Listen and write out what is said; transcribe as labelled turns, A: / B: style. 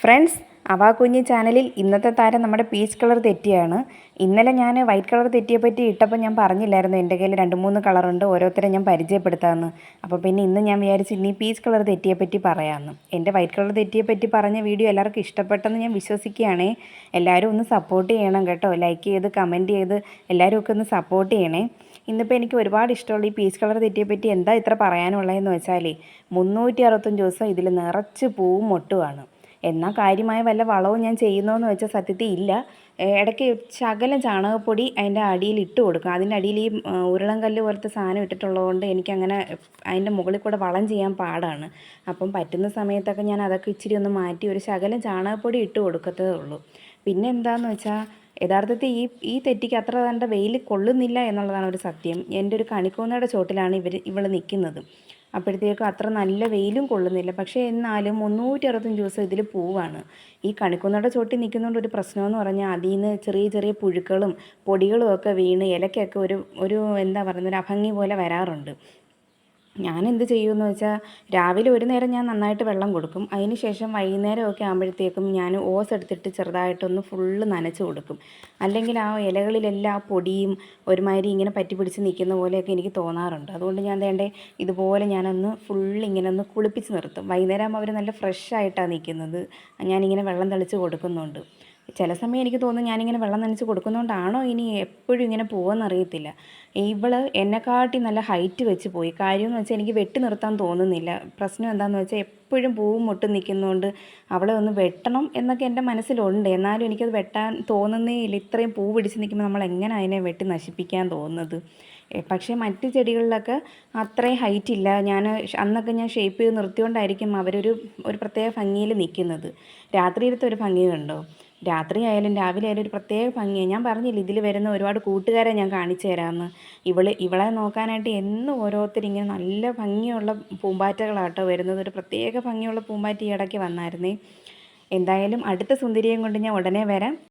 A: Friends, അവാകുഞ്ഞി ചാനലിൽ ഇന്നത്തെ താരം നമ്മുടെ പീച്ച് കളർ തെറ്റിയാണ്. ഇന്നലെ ഞാൻ വൈറ്റ് കളർ തെറ്റിയെ പറ്റി ഇട്ടപ്പോൾ ഞാൻ പറഞ്ഞില്ലായിരുന്നു എൻ്റെ കയ്യിൽ 2-3 കളറുണ്ട്, ഓരോരുത്തരെ ഞാൻ പരിചയപ്പെടുത്താമെന്ന്. അപ്പോൾ പിന്നെ ഇന്ന് ഞാൻ വിചാരിച്ചു ഇനി പീച്ച് കളർ തെറ്റിയെ പറ്റി പറയാമെന്ന്. എൻ്റെ വൈറ്റ് കളർ തെറ്റിയെ പറ്റി പറഞ്ഞ വീഡിയോ എല്ലാവർക്കും ഇഷ്ടപ്പെട്ടെന്ന് ഞാൻ വിശ്വസിക്കുകയാണേ. എല്ലാവരും ഒന്ന് സപ്പോർട്ട് ചെയ്യണം കേട്ടോ. ലൈക്ക് ചെയ്ത് കമൻറ്റ് ചെയ്ത് എല്ലാവരും ഒക്കെ ഒന്ന് സപ്പോർട്ട് ചെയ്യണേ. ഇന്നിപ്പോൾ എനിക്ക് ഒരുപാട് ഇഷ്ടമുള്ള ഈ പീച്ച് കളർ തെറ്റിയെ പറ്റി എന്താ ഇത്ര പറയാനുള്ളതെന്ന് വെച്ചാൽ 365 ദിവസം ഇതിൽ നിറച്ച് പൂവും മൊട്ടുമാണ്. എന്നാൽ കാര്യമായ വല്ല വളവും ഞാൻ ചെയ്യുന്നതെന്ന് വെച്ചാൽ സത്യത്തിൽ ഇല്ല. ഇടയ്ക്ക് ശകലം ചാണകപ്പൊടി അതിൻ്റെ അടിയിൽ ഇട്ട് കൊടുക്കും. അതിൻ്റെ അടിയിൽ ഈ ഉരുളൻ കല്ല് പോലത്തെ സാധനം ഇട്ടിട്ടുള്ളതുകൊണ്ട് എനിക്കങ്ങനെ അതിൻ്റെ മുകളിൽ കൂടെ വളം ചെയ്യാൻ പാടാണ്. അപ്പം പറ്റുന്ന സമയത്തൊക്കെ ഞാൻ അതൊക്കെ ഇച്ചിരി ഒന്ന് മാറ്റി ഒരു ശകലം ചാണകപ്പൊടി ഇട്ട് കൊടുക്കത്തേ ഉള്ളൂ. പിന്നെ എന്താണെന്ന് വെച്ചാൽ യഥാർത്ഥത്തിൽ ഈ തെറ്റിക്ക് അത്ര കണ്ട വെയിൽ കൊള്ളുന്നില്ല എന്നുള്ളതാണ് ഒരു സത്യം. എൻ്റെ ഒരു കണിക്കൊന്നയുടെ ചോട്ടിലാണ് ഇവൾ നിൽക്കുന്നത്. അപ്പോഴത്തേക്കും അത്ര നല്ല വെയിലും കൊള്ളുന്നില്ല. പക്ഷേ എന്നാലും 365 ദിവസം ഇതിൽ പൂവാണ്. ഈ കണിക്കൊന്നയുടെ ചോട്ടിൽ നിൽക്കുന്നതുകൊണ്ട് ഒരു പ്രശ്നമെന്ന് പറഞ്ഞാൽ അതിൽ നിന്ന് ചെറിയ ചെറിയ പുഴുക്കളും പൊടികളും ഒക്കെ വീണ് ഇലയ്ക്കൊക്കെ ഒരു എന്താ പറയുന്നത്, ഒരു അഭംഗി പോലെ വരാറുണ്ട്. ഞാനെന്ത് ചെയ്യുമെന്ന് വെച്ചാൽ രാവിലെ ഒരു നേരം ഞാൻ നന്നായിട്ട് വെള്ളം കൊടുക്കും. അതിന് ശേഷം വൈകുന്നേരമൊക്കെ ആകുമ്പോഴത്തേക്കും ഞാൻ ഓസ് എടുത്തിട്ട് ചെറുതായിട്ടൊന്ന് ഫുള്ള് നനച്ച് കൊടുക്കും. അല്ലെങ്കിൽ ആ ഇലകളിലെല്ലാം ആ പൊടിയും ഒരുമാതിരി ഇങ്ങനെ പറ്റി പിടിച്ച് നിൽക്കുന്ന പോലെയൊക്കെ എനിക്ക് തോന്നാറുണ്ട്. അതുകൊണ്ട് ഞാൻ ഇതുപോലെ ഞാനൊന്ന് ഫുള്ള് ഇങ്ങനെ ഒന്ന് കുളിപ്പിച്ച് നിർത്തും. വൈകുന്നേരം ആകുമ്പോൾ അവർ നല്ല ഫ്രഷ് ആയിട്ടാണ് നിൽക്കുന്നത്. ഞാനിങ്ങനെ വെള്ളം തളിച്ച് കൊടുക്കുന്നുണ്ട്. ചില സമയം എനിക്ക് തോന്നുന്നു ഞാനിങ്ങനെ വെള്ളം നനച്ച് കൊടുക്കുന്നതുകൊണ്ടാണോ ഇനി എപ്പോഴും ഇങ്ങനെ പോകുമെന്നറിയത്തില്ല. ഇവൾ എന്നെക്കാട്ടി നല്ല ഹൈറ്റ് വെച്ച് പോയി. കാര്യമെന്ന് വെച്ചാൽ എനിക്ക് വെട്ടി നിർത്താൻ തോന്നുന്നില്ല. പ്രശ്നം എന്താണെന്ന് വെച്ചാൽ എപ്പോഴും പൂവും മൊട്ടും നിൽക്കുന്നതുകൊണ്ട് അവളെ ഒന്ന് വെട്ടണം എന്നൊക്കെ എൻ്റെ മനസ്സിലുണ്ട്. എന്നാലും എനിക്കത് വെട്ടാൻ തോന്നുന്നേ ഇല്ല. ഇത്രയും പൂ പിടിച്ച് നിൽക്കുമ്പോൾ നമ്മൾ എങ്ങനെ അതിനെ വെട്ടി നശിപ്പിക്കാൻ തോന്നുന്നത്. പക്ഷേ മറ്റ് ചെടികളിലൊക്കെ അത്രയും ഹൈറ്റ് ഇല്ല. അന്നൊക്കെ ഞാൻ ഷേപ്പ് ചെയ്ത് നിർത്തിയോണ്ടായിരിക്കും ഒരു പ്രത്യേക ഭംഗിയിൽ നിൽക്കുന്നത്. രാത്രിയിലത്തെ ഒരു ഭംഗി കണ്ടോ? രാത്രി ആയാലും രാവിലെ ആയാലും ഒരു പ്രത്യേക ഭംഗിയാണ്. ഞാൻ പറഞ്ഞില്ല ഇതിൽ വരുന്ന ഒരുപാട് കൂട്ടുകാരെ ഞാൻ കാണിച്ചു തരാമെന്ന്. ഇവളെ നോക്കാനായിട്ട് എന്നും ഓരോരുത്തരിങ്ങനെ നല്ല ഭംഗിയുള്ള പൂമ്പാറ്റകളാട്ടോ വരുന്നത്. ഒരു പ്രത്യേക ഭംഗിയുള്ള പൂമ്പാറ്റ ഈ ഇടയ്ക്ക് വന്നായിരുന്നേ. എന്തായാലും അടുത്ത സുന്ദരിയെയും കൊണ്ട് ഞാൻ ഉടനെ വരാം.